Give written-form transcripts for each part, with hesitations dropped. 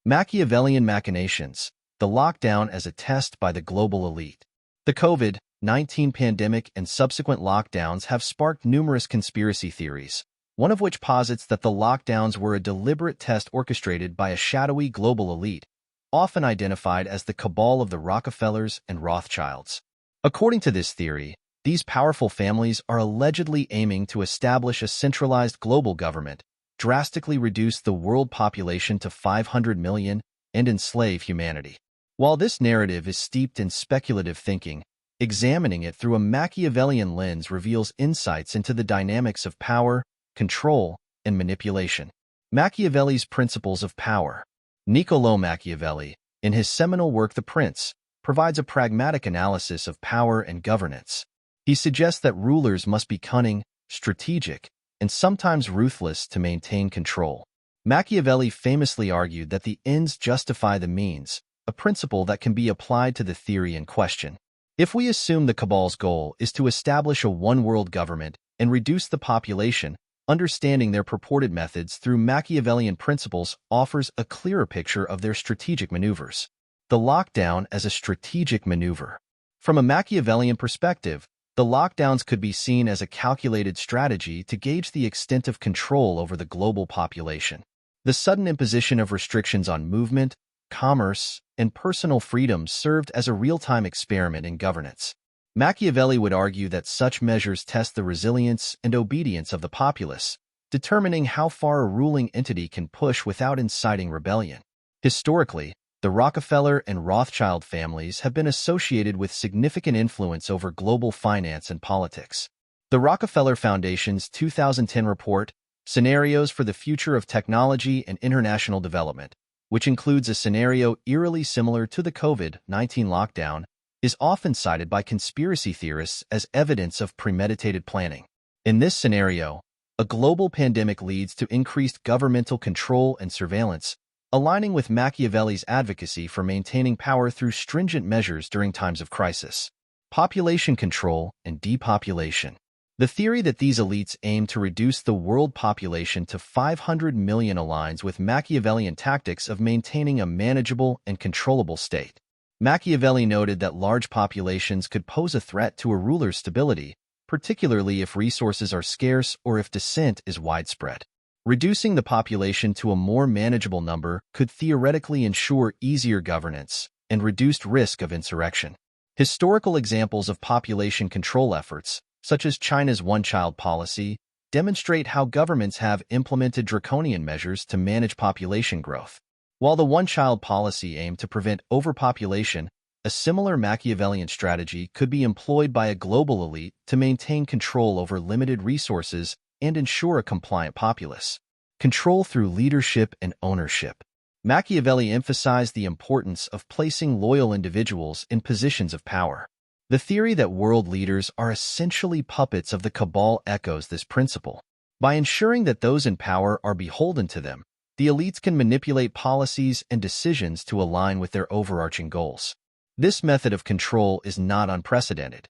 Machiavellian machinations, the lockdown as a test by the global elite. The COVID-19 pandemic and subsequent lockdowns have sparked numerous conspiracy theories, one of which posits that the lockdowns were a deliberate test orchestrated by a shadowy global elite, often identified as the Cabal of the Rockefellers and Rothschilds. According to this theory, these powerful families are allegedly aiming to establish a centralized global government, drastically reduce the world population to 500 million, and enslave humanity. While this narrative is steeped in speculative thinking, examining it through a Machiavellian lens reveals insights into the dynamics of power, control, and manipulation. Machiavelli's principles of power. Niccolò Machiavelli, in his seminal work The Prince, provides a pragmatic analysis of power and governance. He suggests that rulers must be cunning, strategic, and sometimes ruthless to maintain control. Machiavelli famously argued that the ends justify the means, a principle that can be applied to the theory in question. If we assume the Cabal's goal is to establish a one-world government and reduce the population, understanding their purported methods through Machiavellian principles offers a clearer picture of their strategic maneuvers. The lockdown as a strategic maneuver. From a Machiavellian perspective, the lockdowns could be seen as a calculated strategy to gauge the extent of control over the global population. The sudden imposition of restrictions on movement, commerce, and personal freedoms served as a real-time experiment in governance. Machiavelli would argue that such measures test the resilience and obedience of the populace, determining how far a ruling entity can push without inciting rebellion. Historically, the Rockefeller and Rothschild families have been associated with significant influence over global finance and politics. The Rockefeller Foundation's 2010 report, Scenarios for the Future of Technology and International Development, which includes a scenario eerily similar to the COVID-19 lockdown, is often cited by conspiracy theorists as evidence of premeditated planning. In this scenario, a global pandemic leads to increased governmental control and surveillance, aligning with Machiavelli's advocacy for maintaining power through stringent measures during times of crisis. Population control and depopulation. The theory that these elites aim to reduce the world population to 500 million aligns with Machiavellian tactics of maintaining a manageable and controllable state. Machiavelli noted that large populations could pose a threat to a ruler's stability, particularly if resources are scarce or if dissent is widespread. Reducing the population to a more manageable number could theoretically ensure easier governance and reduced risk of insurrection. Historical examples of population control efforts, such as China's one-child policy, demonstrate how governments have implemented draconian measures to manage population growth. While the one-child policy aimed to prevent overpopulation, a similar Machiavellian strategy could be employed by a global elite to maintain control over limited resources and ensure a compliant populace. Control through leadership and ownership. Machiavelli emphasized the importance of placing loyal individuals in positions of power. The theory that world leaders are essentially puppets of the Cabal echoes this principle. By ensuring that those in power are beholden to them, the elites can manipulate policies and decisions to align with their overarching goals. This method of control is not unprecedented.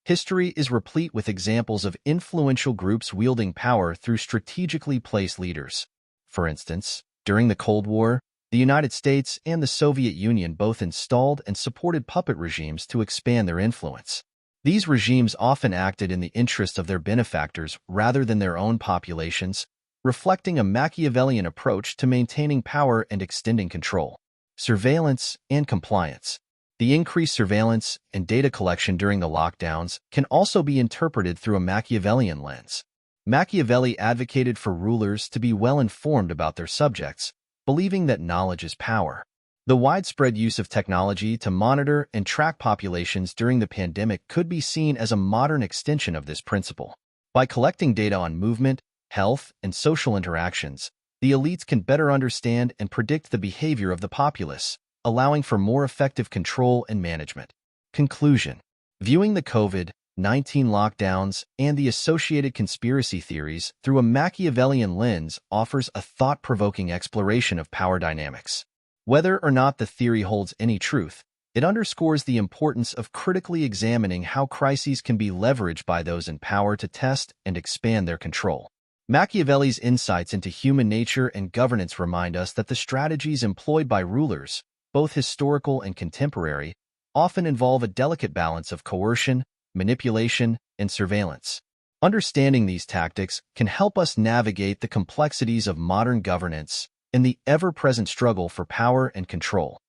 History is replete with examples of influential groups wielding power through strategically placed leaders. For instance, during the Cold War, the United States and the Soviet Union both installed and supported puppet regimes to expand their influence. These regimes often acted in the interest of their benefactors rather than their own populations, reflecting a Machiavellian approach to maintaining power and extending control. Surveillance and compliance. The increased surveillance and data collection during the lockdowns can also be interpreted through a Machiavellian lens. Machiavelli advocated for rulers to be well informed about their subjects, believing that knowledge is power. The widespread use of technology to monitor and track populations during the pandemic could be seen as a modern extension of this principle. By collecting data on movement, health, and social interactions, the elites can better understand and predict the behavior of the populace, allowing for more effective control and management. Conclusion. Viewing the COVID-19 lockdowns and the associated conspiracy theories through a Machiavellian lens offers a thought-provoking exploration of power dynamics. Whether or not the theory holds any truth, it underscores the importance of critically examining how crises can be leveraged by those in power to test and expand their control. Machiavelli's insights into human nature and governance remind us that the strategies employed by rulers, both historical and contemporary, often involve a delicate balance of coercion, manipulation, and surveillance. Understanding these tactics can help us navigate the complexities of modern governance and the ever-present struggle for power and control.